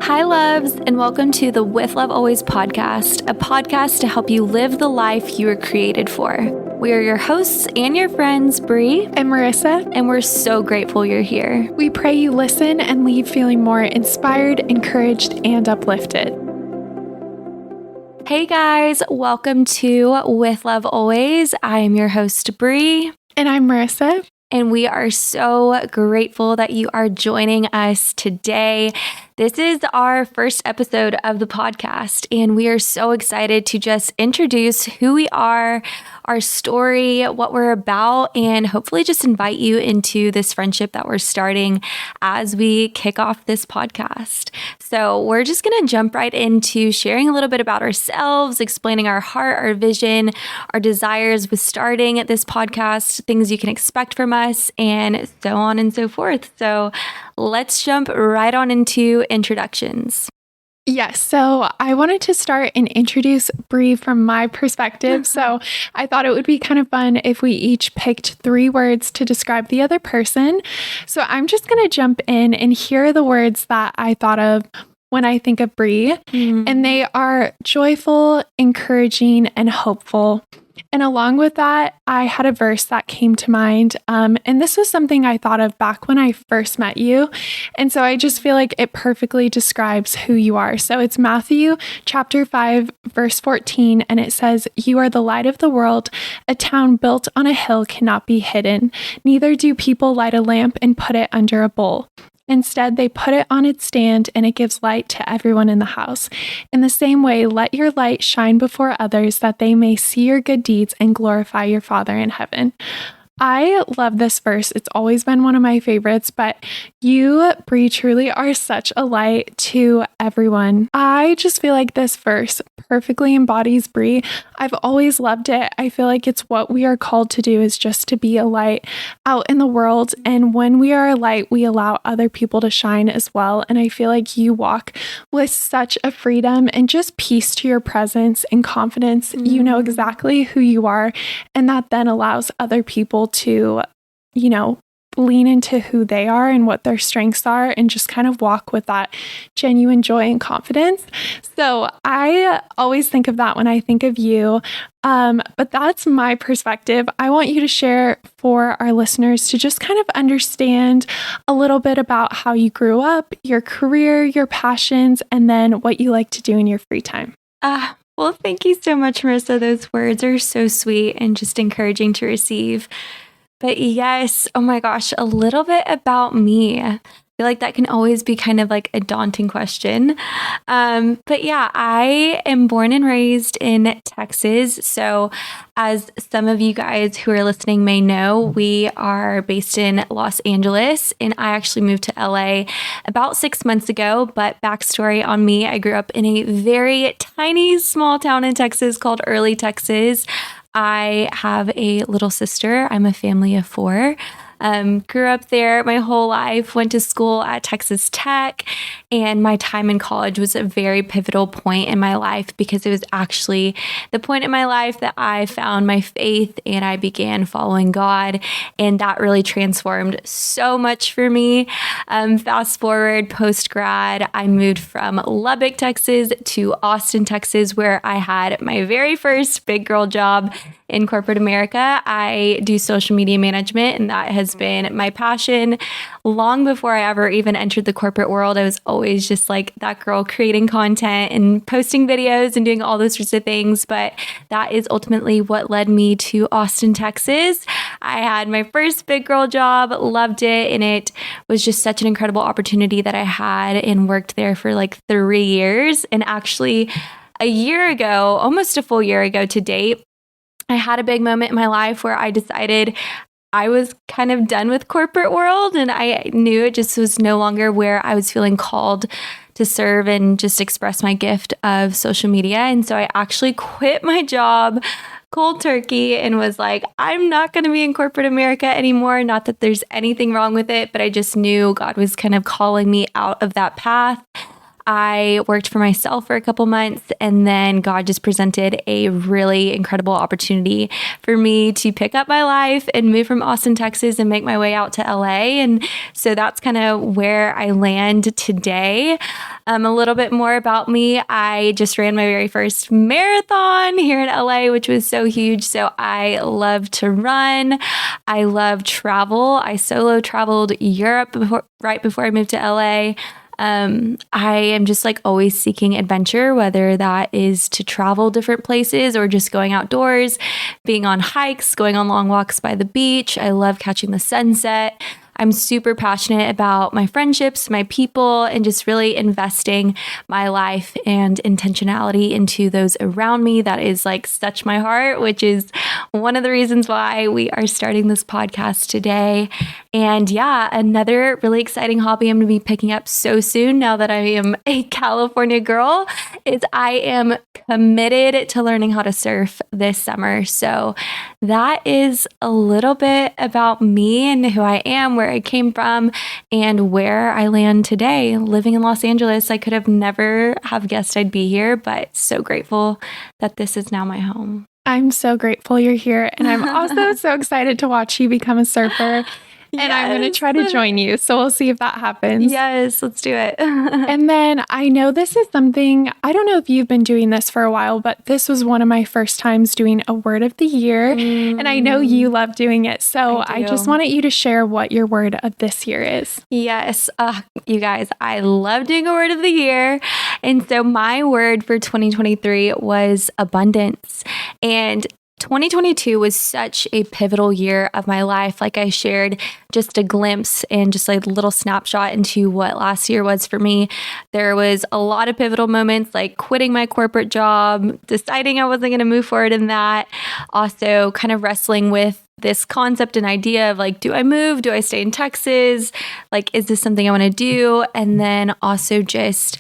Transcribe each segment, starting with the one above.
Hi, loves, and welcome to the With Love Always podcast, a podcast to help you live the life you were created for. We are your hosts and your friends, Bre and Marisa, and we're so grateful you're here. We pray you listen and leave feeling more inspired, encouraged, and uplifted. Hey guys, welcome to With Love Always. I am your host, Bre. And I'm Marisa. And we are so grateful that you are joining us today. This is our first episode of the podcast, and we are so excited to just introduce who we are, our story, what we're about, and hopefully just invite you into this friendship that we're starting as we kick off this podcast. So we're just going to jump right into sharing a little bit about ourselves, explaining our heart, our vision, our desires with starting this podcast, things you can expect from us, and so on and so forth. So let's jump right on into introductions. Yes, so I wanted to start and introduce Bre from my perspective. So I thought it would be kind of fun if we each picked 3 words to describe the other person. So I'm just going to jump in, and here are the words that I thought of when I think of Bre. And they are joyful, encouraging, and hopeful. And along with that, I had a verse that came to mind. And this was something I thought of back when I first met you. And so I just feel like it perfectly describes who you are. So it's Matthew chapter 5, verse 14. And it says, "You are the light of the world. A town built on a hill cannot be hidden. Neither do people light a lamp and put it under a bowl. Instead, they put it on its stand, and it gives light to everyone in the house. In the same way, let your light shine before others, that they may see your good deeds and glorify your Father in heaven." I love this verse. It's always been one of my favorites, but you, Bre, truly are such a light to everyone. I just feel like this verse perfectly embodies Bre. I've always loved it. I feel like it's what we are called to do, is just to be a light out in the world. And when we are a light, we allow other people to shine as well. And I feel like you walk with such a freedom and just peace to your presence and confidence. You know exactly who you are, and that then allows other people to, lean into who they are and what their strengths are, and just kind of walk with that genuine joy and confidence. So I always think of that when I think of you. But that's my perspective. I want you to share for our listeners to just kind of understand a little bit about how you grew up, your career, your passions, and then what you like to do in your free time. Well, thank you so much, Marisa. Those words are so sweet and just encouraging to receive. But yes, oh my gosh, a little bit about me. I feel like that can always be kind of like a daunting question. But yeah, I am born and raised in Texas. So as some of you guys who are listening may know, we are based in Los Angeles, and I actually moved to LA about 6 months ago. But backstory on me, I grew up in a very tiny small town in Texas called Early, Texas. I have a little sister. I'm a family of 4. Grew up there my whole life, went to school at Texas Tech, and my time in college was a very pivotal point in my life because it was actually the point in my life that I found my faith and I began following God, and that really transformed so much for me. Fast forward, post-grad, I moved from Lubbock, Texas to Austin, Texas, where I had my very first big girl job in corporate America. I do social media management, and that has been my passion long before I ever even entered the corporate world. I was always just like that girl creating content and posting videos and doing all those sorts of things. But that is ultimately what led me to Austin, Texas. I had my first big girl job, loved it, and it was just such an incredible opportunity that I had, and worked there for like 3 years. And actually a year ago, almost a full year ago to date, I had a big moment in my life where I decided I was kind of done with corporate world, and I knew it just was no longer where I was feeling called to serve and just express my gift of social media. And so I actually quit my job cold turkey and was like, I'm not going to be in corporate America anymore. Not that there's anything wrong with it, but I just knew God was kind of calling me out of that path. I worked for myself for a couple months, and then God just presented a really incredible opportunity for me to pick up my life and move from Austin, Texas, and make my way out to LA. And so that's kind of where I land today. A little bit more about me. I just ran my very first marathon here in LA, which was so huge. So I love to run. I love travel. I solo traveled Europe right before I moved to LA. I am just like always seeking adventure, whether that is to travel different places or just going outdoors, being on hikes, going on long walks by the beach. I love catching the sunset. I'm super passionate about my friendships, my people, and just really investing my life and intentionality into those around me. That is like such my heart, which is one of the reasons why we are starting this podcast today. And yeah, another really exciting hobby I'm going to be picking up so soon now that I am a California girl is I am committed to learning how to surf this summer. So that is a little bit about me and who I am, where I came from, and where I land today. Living in Los Angeles, I could have never have guessed I'd be here, but so grateful that this is now my home. I'm so grateful you're here. And I'm also so excited to watch you become a surfer. And I'm going to try to join you. So we'll see if that happens. Yes, let's do it. And then I know this is something, I don't know if you've been doing this for a while, but this was one of my first times doing a word of the year. And I know you love doing it. So I just wanted you to share what your word of this year is. Yes. You guys, I love doing a word of the year. And so my word for 2023 was abundance. And 2022 was such a pivotal year of my life. Like I shared just a glimpse and just like a little snapshot into what last year was for me. There was a lot of pivotal moments, like quitting my corporate job, deciding I wasn't going to move forward in that. Also kind of wrestling with this concept and idea of like, do I move? Do I stay in Texas? Like, is this something I want to do? And then also just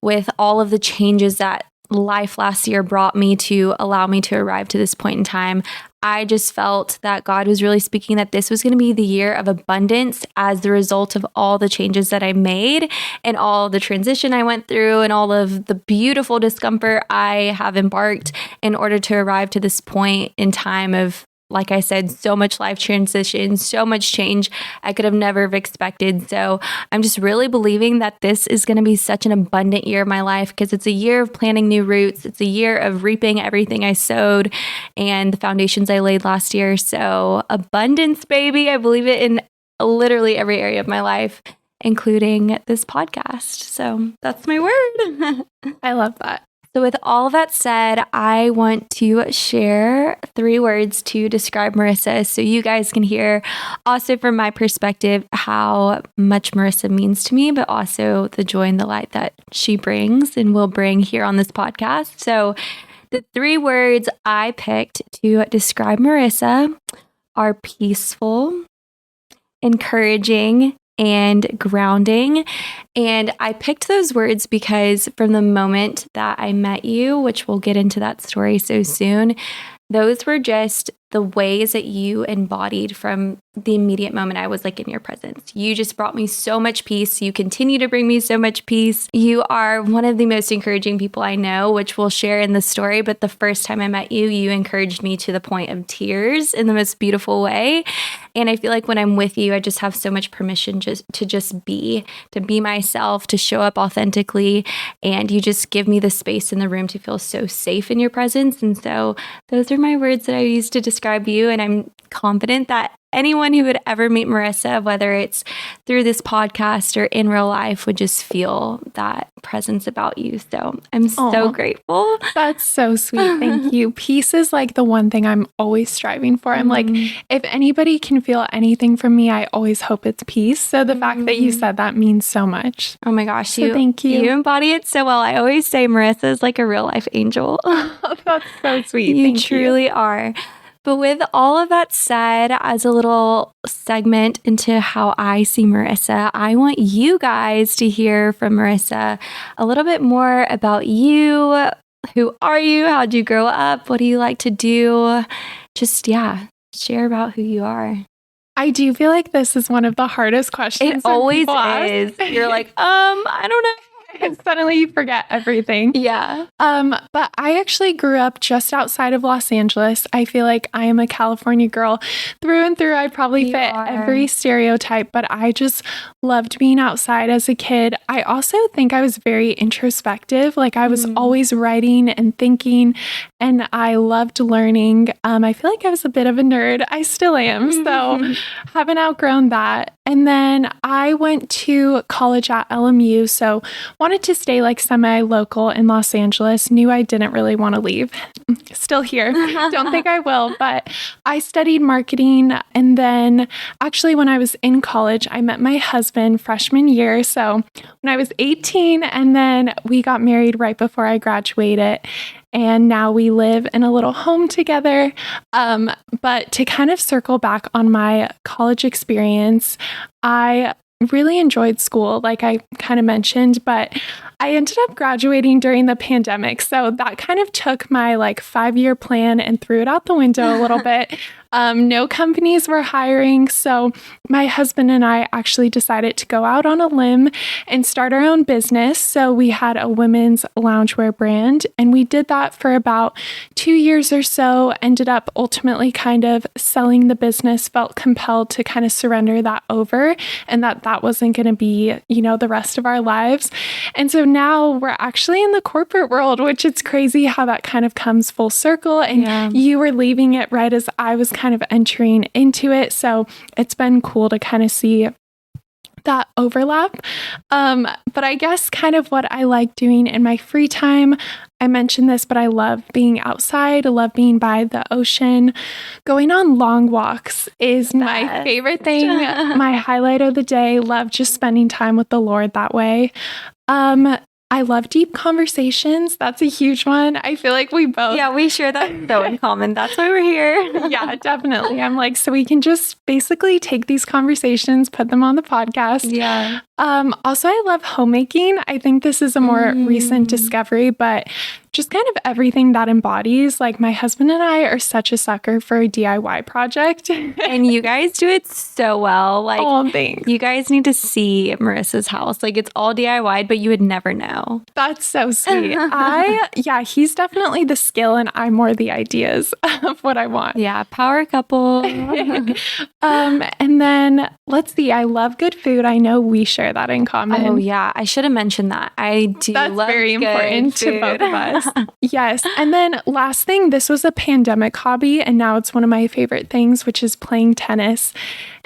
with all of the changes that life last year brought me to allow me to arrive to this point in time, I just felt that God was really speaking that this was going to be the year of abundance as the result of all the changes that I made and all the transition I went through and all of the beautiful discomfort I have embarked in order to arrive to this point in time of, like I said, so much life transition, so much change I could have never have expected. So I'm just really believing that this is going to be such an abundant year of my life because it's a year of planting new roots. It's a year of reaping everything I sowed and the foundations I laid last year. So abundance, baby. I believe it in literally every area of my life, including this podcast. So that's my word. I love that. So with all of that said, I want to share 3 words to describe Marisa so you guys can hear also from my perspective how much Marisa means to me, but also the joy and the light that she brings and will bring here on this podcast. So the 3 words I picked to describe Marisa are peaceful, encouraging, and grounding. And I picked those words because from the moment that I met you, which we'll get into that story so soon, those were just the ways that you embodied from the immediate moment I was like in your presence. You just brought me so much peace. You continue to bring me so much peace. You are one of the most encouraging people I know, which we'll share in the story. But the first time I met you, you encouraged me to the point of tears in the most beautiful way. And I feel like when I'm with you, I just have so much permission to be myself, to show up authentically. And you just give me the space in the room to feel so safe in your presence. And so those are my words that I use to describe you. And I'm confident that anyone who would ever meet Marisa, whether it's through this podcast or in real life, would just feel that presence about you. So I'm so grateful. That's so sweet. Thank you. Peace is like the one thing I'm always striving for. I'm like, if anybody can feel anything from me, I always hope it's peace. So the fact that you said that means so much. Oh my gosh. So thank you. You embody it so well. I always say Marisa is like a real life angel. That's so sweet. You truly are. But with all of that said, as a little segment into how I see Marisa, I want you guys to hear from Marisa a little bit more about you. Who are you? How'd you grow up? What do you like to do? Just, share about who you are. I do feel like this is one of the hardest questions. It always is. You're like, I don't know. And suddenly you forget everything. Yeah. But I actually grew up just outside of Los Angeles. I feel like I am a California girl through and through. I probably fit every stereotype, but I just loved being outside as a kid. I also think I was very introspective. Like I was always writing and thinking, and I loved learning. I feel like I was a bit of a nerd. I still am. So haven't outgrown that. And then I went to college at LMU. So wanted to stay like semi-local in Los Angeles. Knew I didn't really want to leave. Still here. Don't think I will. But I studied marketing. And then actually when I was in college, I met my husband freshman year. So when I was 18, and then we got married right before I graduated. And now we live in a little home together. But to kind of circle back on my college experience, I really enjoyed school, like I kind of mentioned, but I ended up graduating during the pandemic. So that kind of took my like 5-year plan and threw it out the window a little bit. No companies were hiring. So my husband and I actually decided to go out on a limb and start our own business. So we had a women's loungewear brand, and we did that for about 2 years or so, ended up ultimately kind of selling the business, felt compelled to kind of surrender that over, and that wasn't going to be, the rest of our lives. And so now we're actually in the corporate world, which it's crazy how that kind of comes full circle. And you were leaving it right as I was kind of entering into it. So it's been cool to kind of see that overlap. But I guess kind of what I like doing in my free time, I mentioned this, but I love being outside. I love being by the ocean. Going on long walks is my favorite thing, my highlight of the day. Love just spending time with the Lord that way. I love deep conversations. That's a huge one. I feel like we both. Yeah, we share that so in common. That's why we're here. Yeah, definitely. I'm like, so we can just basically take these conversations, put them on the podcast. Yeah. Also, I love homemaking. I think this is a more recent discovery, but just kind of everything that embodies, like my husband and I are such a sucker for a DIY project. And you guys do it so well. Like, oh, thanks. You guys need to see Marissa's house. Like, it's all DIY, but you would never know. That's so sweet. He's definitely the skill and I'm more the ideas of what I want. Yeah, power couple. And then let's see, I love good food. I know we share that in common. Oh yeah, I should have mentioned that. I do. That's love very important food. To both of us. Yes. And then last thing, this was a pandemic hobby, and now it's one of my favorite things, which is playing tennis.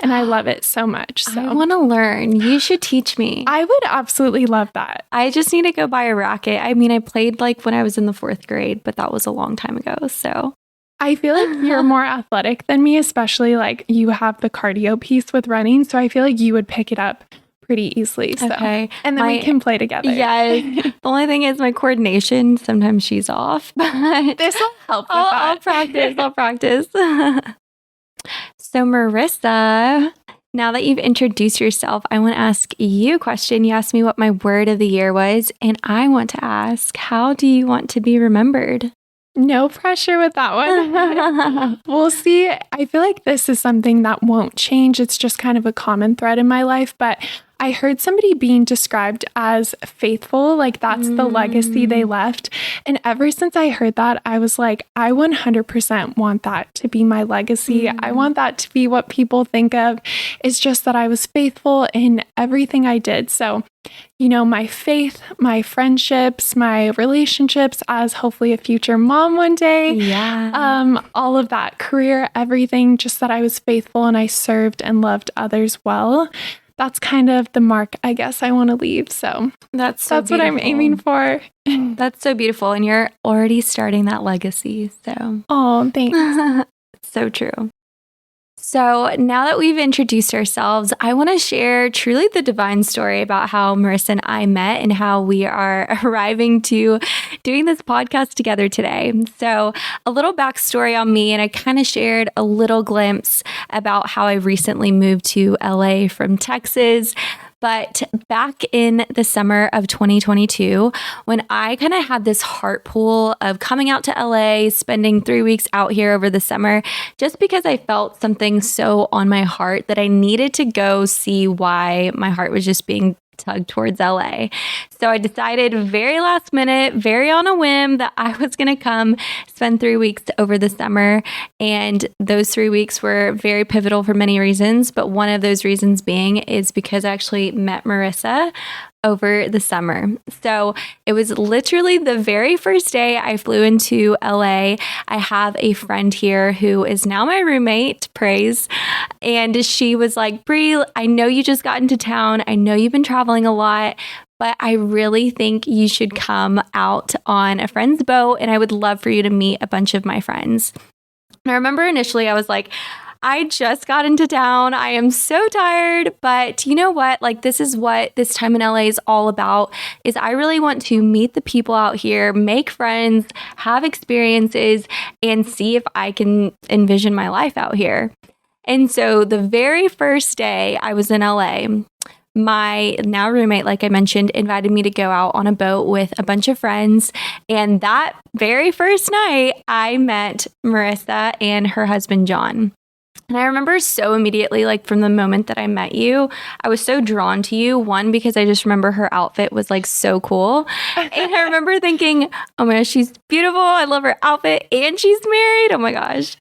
And I love it so much. So I want to learn. You should teach me. I would absolutely love that. I just need to go buy a racket. I mean, I played like when I was in the 4th grade, but that was a long time ago. So I feel like you're more athletic than me, especially like you have the cardio piece with running. So I feel like you would pick it up pretty easily. So. Okay. And then we can play together. Yeah. The only thing is my coordination. Sometimes she's off, but this will help with that. I'll practice. So Marissa, now that you've introduced yourself, I want to ask you a question. You asked me what my word of the year was, and I want to ask, how do you want to be remembered? No pressure with that one. We'll see. I feel like this is something that won't change. It's just kind of a common thread in my life, but I heard somebody being described as faithful, like that's the legacy they left. And ever since I heard that, I was like, I 100% want that to be my legacy. I want that to be what people think of. It's just that I was faithful in everything I did. So, my faith, my friendships, my relationships as hopefully a future mom one day. Yeah. All of that, career, everything, just that I was faithful and I served and loved others well. That's kind of the mark, I guess, I want to leave. So that's what I'm aiming for. That's so beautiful. And you're already starting that legacy. So, oh, thanks. So true. So now that we've introduced ourselves, I want to share truly the divine story about how Marissa and I met and how we are arriving to doing this podcast together today. So a little backstory on me, and I kind of shared a little glimpse about how I recently moved to LA from Texas. But back in the summer of 2022, when I kind of had this heart pull of coming out to LA, spending 3 weeks out here over the summer, just because I felt something so on my heart that I needed to go see why my heart was just being tug towards LA. So I decided very last minute, very on a whim, that I was going to come spend 3 weeks over the summer. And those 3 weeks were very pivotal for many reasons. But one of those reasons being is because I actually met Marisa over the summer. So it was literally the very first day I flew into LA. I have a friend here who is now my roommate, praise. And she was like, Bre, I know you just got into town. I know you've been traveling a lot, but I really think you should come out on a friend's boat, and I would love for you to meet a bunch of my friends. And I remember initially I was like, I just got into town. I am so tired, but you know what? Like, this is what this time in LA is all about, is I really want to meet the people out here, make friends, have experiences, and see if I can envision my life out here. And so the very first day I was in LA, my now roommate, like I mentioned, invited me to go out on a boat with a bunch of friends. And that very first night, I met Marisa and her husband, John. And I remember so immediately, like from the moment that I met you, I was so drawn to you. One, because I just remember her outfit was like so cool. And I remember thinking, oh my gosh, she's beautiful. I love her outfit. And she's married. Oh my gosh.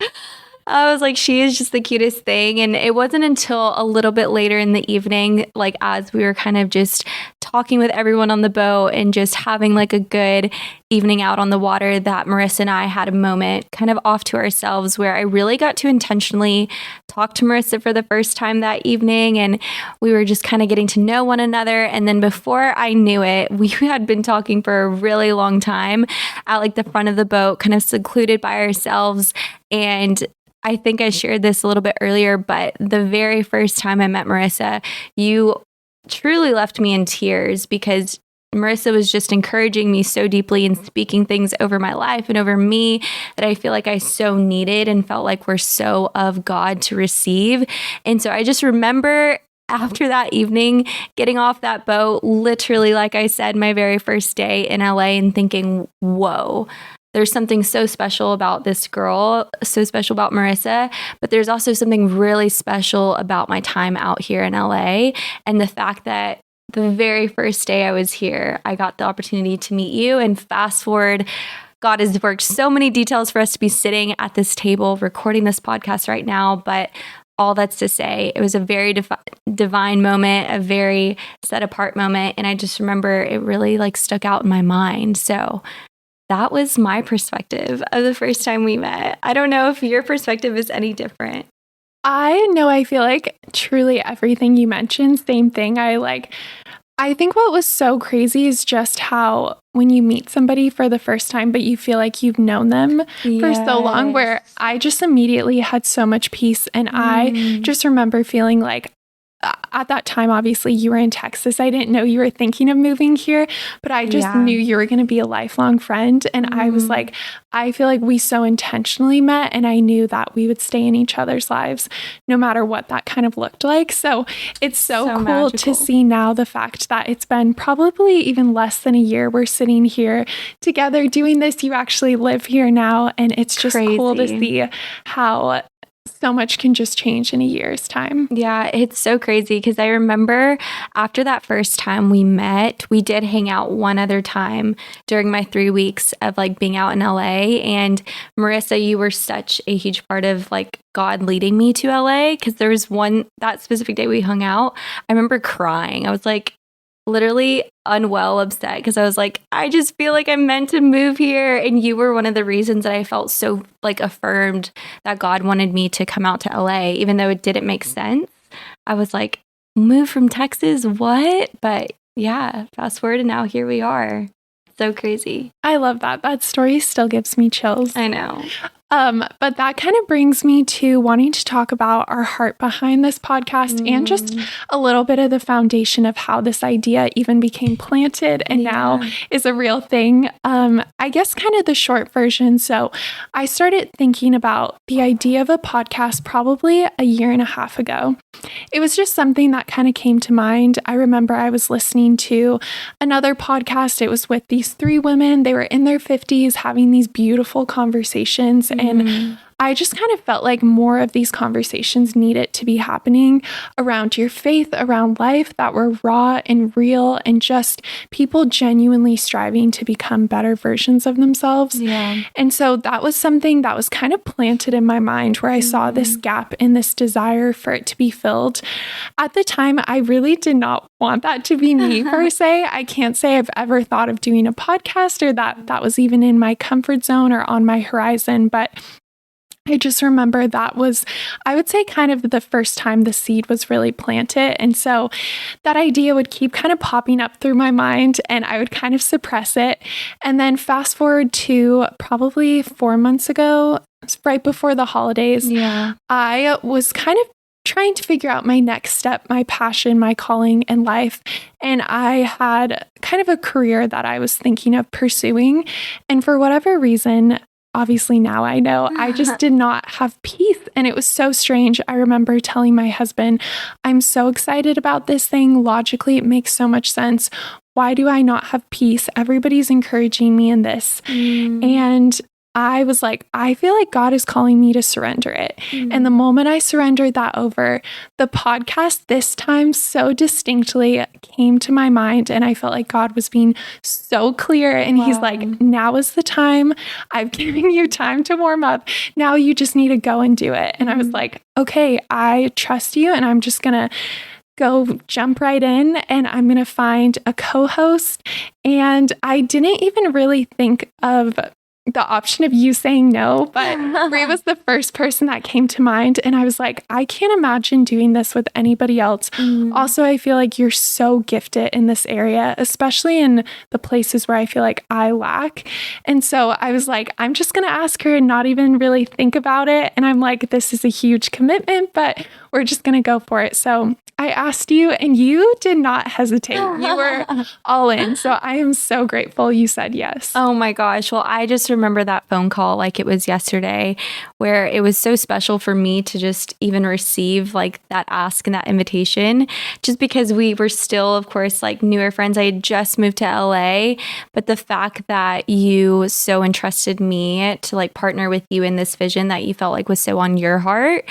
I was like, she is just the cutest thing. And it wasn't until a little bit later in the evening, like as we were kind of just talking with everyone on the boat and just having like a good evening out on the water, that Marisa and I had a moment kind of off to ourselves where I really got to intentionally talk to Marisa for the first time that evening. And we were just kind of getting to know one another. And then before I knew it, we had been talking for a really long time at like the front of the boat, kind of secluded by ourselves. And I think I shared this a little bit earlier, but the very first time I met Marisa, you truly left me in tears because Marisa was just encouraging me so deeply and speaking things over my life and over me that I feel like I so needed and felt like we're so of God to receive. And so I just remember after that evening, getting off that boat, literally, like I said, my very first day in LA, and thinking, whoa, there's something so special about this girl, so special about Marisa, but there's also something really special about my time out here in LA and the fact that the very first day I was here, I got the opportunity to meet you. And fast forward, God has worked so many details for us to be sitting at this table recording this podcast right now. But all that's to say, it was a very divine moment, a very set apart moment. And I just remember it really like stuck out in my mind. So that was my perspective of the first time we met. I don't know if your perspective is any different. I know I feel like truly everything you mentioned, same thing. I think what was so crazy is just how when you meet somebody for the first time, but you feel like you've known them for so long, where I just immediately had so much peace. And I just remember feeling like, at that time, obviously, you were in Texas. I didn't know you were thinking of moving here, but I just knew you were going to be a lifelong friend. And I was like, I feel like we so intentionally met, and I knew that we would stay in each other's lives no matter what that kind of looked like. So it's so cool magical to see now the fact that it's been probably even less than a year. We're sitting here together doing this. You actually live here now, and it's just cool to see how so much can just change in a year's time. Yeah, it's so crazy because I remember after that first time we met, we did hang out one other time during my 3 weeks of like being out in LA. And Marisa, you were such a huge part of like God leading me to LA because there was that specific day we hung out. I remember crying. I was like literally unwell, upset because I was like, I just feel like I'm meant to move here. And you were one of the reasons that I felt so like affirmed that God wanted me to come out to LA, even though it didn't make sense. I was like, move from Texas? What? But yeah, fast forward and now here we are. So crazy. I love that. That story still gives me chills. I know. But that kind of brings me to wanting to talk about our heart behind this podcast and just a little bit of the foundation of how this idea even became planted and now is a real thing. I guess kind of the short version. So I started thinking about the idea of a podcast probably a year and a half ago. It was just something that kind of came to mind. I remember I was listening to another podcast. It was with these 3 women. They were in their 50s having these beautiful conversations. And I just kind of felt like more of these conversations needed to be happening around your faith, around life, that were raw and real and just people genuinely striving to become better versions of themselves. Yeah. And so that was something that was kind of planted in my mind where I saw this gap and this desire for it to be filled. At the time, I really did not want that to be me per se. I can't say I've ever thought of doing a podcast or that was even in my comfort zone or on my horizon, but I just remember that was, I would say, kind of the first time the seed was really planted. And so that idea would keep kind of popping up through my mind and I would kind of suppress it. And then fast forward to probably 4 months ago, right before the holidays, I was kind of trying to figure out my next step, my passion, my calling in life. And I had kind of a career that I was thinking of pursuing. And for whatever reason, obviously now I know, I just did not have peace. And it was so strange. I remember telling my husband, I'm so excited about this thing. Logically, it makes so much sense. Why do I not have peace? Everybody's encouraging me in this. And I was like, I feel like God is calling me to surrender it. And the moment I surrendered that over, the podcast this time so distinctly came to my mind. And I felt like God was being so clear. And he's like, now is the time. I've given you time to warm up. Now you just need to go and do it. And I was like, okay, I trust you. And I'm just going to go jump right in and I'm going to find a co-host. And I didn't even really think of the option of you saying no, but Bre was the first person that came to mind. And I was like, I can't imagine doing this with anybody else. Also, I feel like you're so gifted in this area, especially in the places where I feel like I lack. And so I was like, I'm just going to ask her and not even really think about it. And I'm like, this is a huge commitment, but we're just going to go for it. So I asked you and you did not hesitate. You were all in. So I am so grateful you said yes. Oh my gosh. Well, I just remember that phone call like it was yesterday, where it was so special for me to just even receive like that ask and that invitation, just because we were still, of course, like newer friends. I had just moved to LA, but the fact that you so entrusted me to like partner with you in this vision that you felt like was so on your heart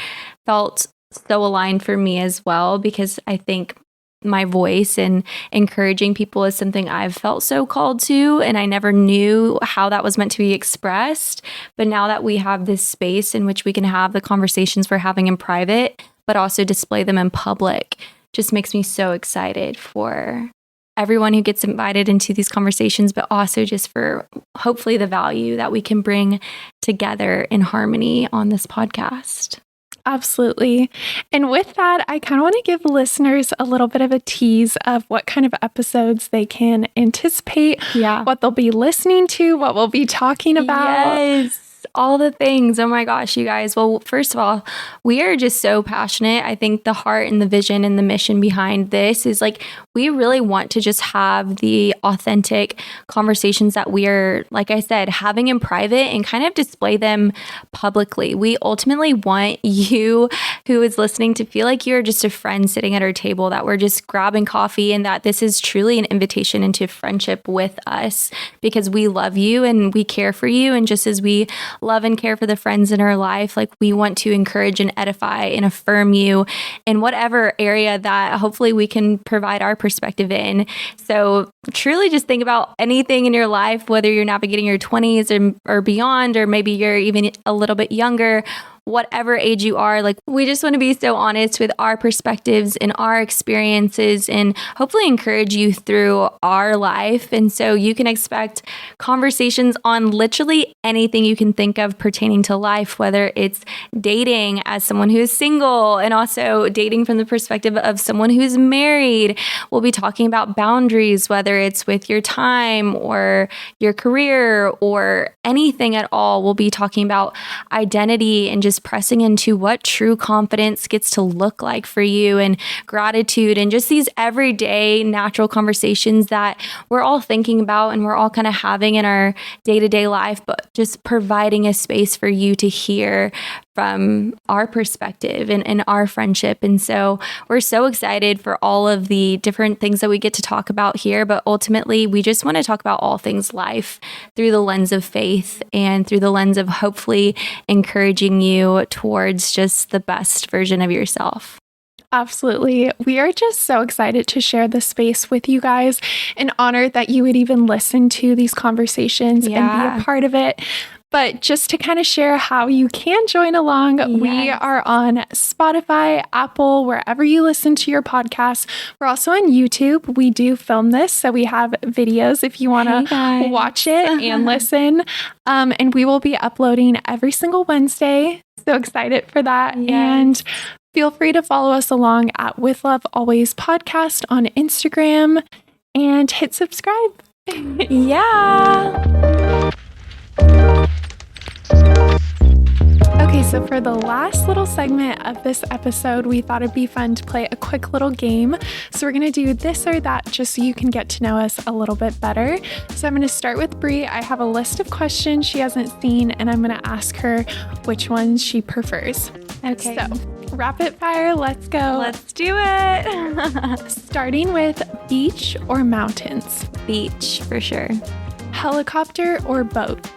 felt so aligned for me as well, because I think my voice and encouraging people is something I've felt so called to, and I never knew how that was meant to be expressed. But now that we have this space in which we can have the conversations we're having in private, but also display them in public, just makes me so excited for everyone who gets invited into these conversations, but also just for hopefully the value that we can bring together in harmony on this podcast. Absolutely. And with that, I kind of want to give listeners a little bit of a tease of what kind of episodes they can anticipate, what they'll be listening to, what we'll be talking about. Yes. All the things. Oh my gosh, you guys. Well, first of all, we are just so passionate. I think the heart and the vision and the mission behind this is like, we really want to just have the authentic conversations that we are, like I said, having in private and kind of display them publicly. We ultimately want you who is listening to feel like you're just a friend sitting at our table, that we're just grabbing coffee, and that this is truly an invitation into friendship with us, because we love you and we care for you. And just as we love and care for the friends in our life, like we want to encourage and edify and affirm you in whatever area that hopefully we can provide our perspective in. So truly just think about anything in your life, whether you're navigating your 20s or beyond, or maybe you're even a little bit younger, whatever age you are, like we just want to be so honest with our perspectives and our experiences and hopefully encourage you through our life. And so you can expect conversations on literally anything you can think of pertaining to life, whether it's dating as someone who is single and also dating from the perspective of someone who's married. We'll be talking about boundaries, whether it's with your time or your career or anything at all. We'll be talking about identity and just just pressing into what true confidence gets to look like for you, and gratitude, and just these everyday natural conversations that we're all thinking about and we're all kind of having in our day-to-day life, but just providing a space for you to hear from our perspective and our friendship. And so we're so excited for all of the different things that we get to talk about here, but ultimately we just want to talk about all things life through the lens of faith and through the lens of hopefully encouraging you towards just the best version of yourself. Absolutely. We are just so excited to share this space with you guys and honored that you would even listen to these conversations and be a part of it. But just to kind of share how you can join along, we are on Spotify, Apple, wherever you listen to your podcasts. We're also on YouTube. We do film this, so we have videos if you want to watch it and listen. And we will be uploading every single Wednesday. So excited for that. Yes. And feel free to follow us along at With Love Always Podcast on Instagram and hit subscribe. Yeah. Okay, so for the last little segment of this episode, we thought it'd be fun to play a quick little game. So we're going to do this or that just so you can get to know us a little bit better. So I'm going to start with Bre. I have a list of questions she hasn't seen, and I'm going to ask her which ones she prefers. Okay. So rapid fire, let's go. Let's do it. Starting with beach or mountains? Beach, for sure. Helicopter or boat?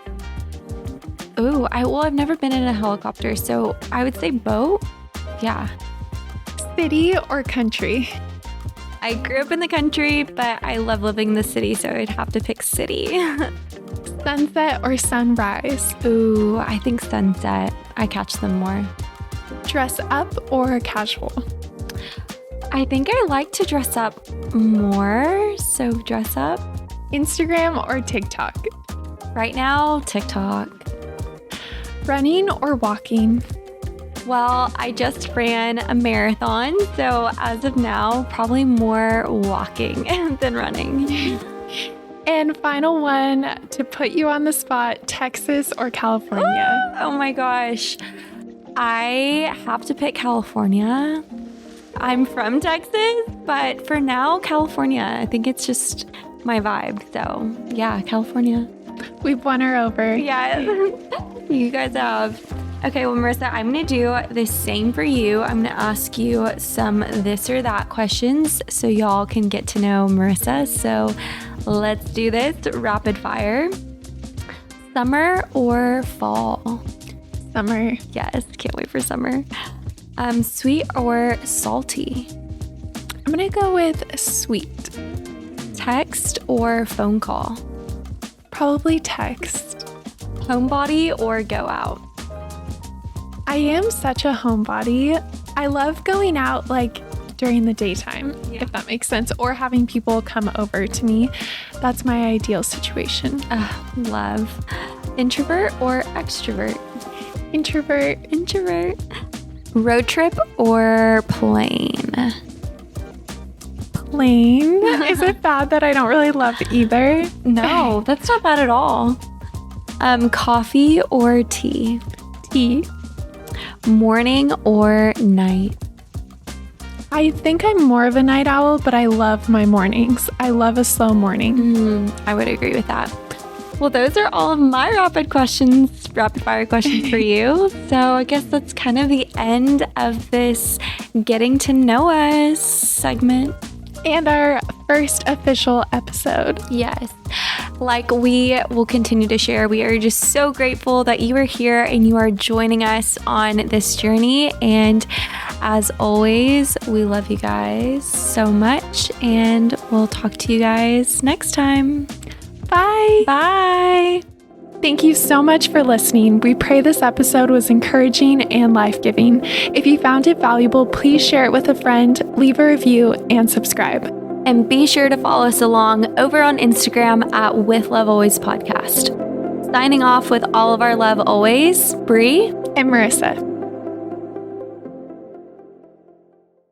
Ooh, I've never been in a helicopter, so I would say boat. Yeah. City or country? I grew up in the country, but I love living in the city, so I'd have to pick city. Sunset or sunrise? Ooh, I think sunset. I catch them more. Dress up or casual? I think I like to dress up more, so dress up. Instagram or TikTok? Right now, TikTok. Running or walking? Well, I just ran a marathon, so as of now, probably more walking than running. And final one, to put you on the spot, Texas or California? Oh my gosh. I have to pick California. I'm from Texas, but for now, California. I think it's just my vibe. So yeah, California. We've won her over. Yeah, you guys have. Okay, well, Marisa, I'm going to do the same for you. I'm going to ask you some this or that questions so y'all can get to know Marisa. So let's do this rapid fire. Summer or fall? Summer. Yes, can't wait for summer. Sweet or salty? I'm going to go with sweet. Text or phone call? Probably text. Homebody or go out? I am such a homebody. I love going out like during the daytime, if that makes sense, or having people come over to me. That's my ideal situation. Love. Introvert or extrovert? Introvert. Introvert. Road trip or plane? Plane. Is it bad that I don't really love either? No, that's not bad at all. Coffee or tea? Tea. Morning or night? I think I'm more of a night owl, but I love my mornings. I love a slow morning. I would agree with that. Well, those are all of my rapid fire questions for you. So I guess that's kind of the end of this getting to know us segment. And our first official episode. Yes. Like we will continue to share, we are just so grateful that you are here and you are joining us on this journey. And as always, we love you guys so much, and we'll talk to you guys next time. Bye. Bye. Thank you so much for listening. We pray this episode was encouraging and life-giving. If you found it valuable, please share it with a friend, leave a review, and subscribe. And be sure to follow us along over on Instagram at With Love Always Podcast. Signing off with all of our love always, Bre and Marisa.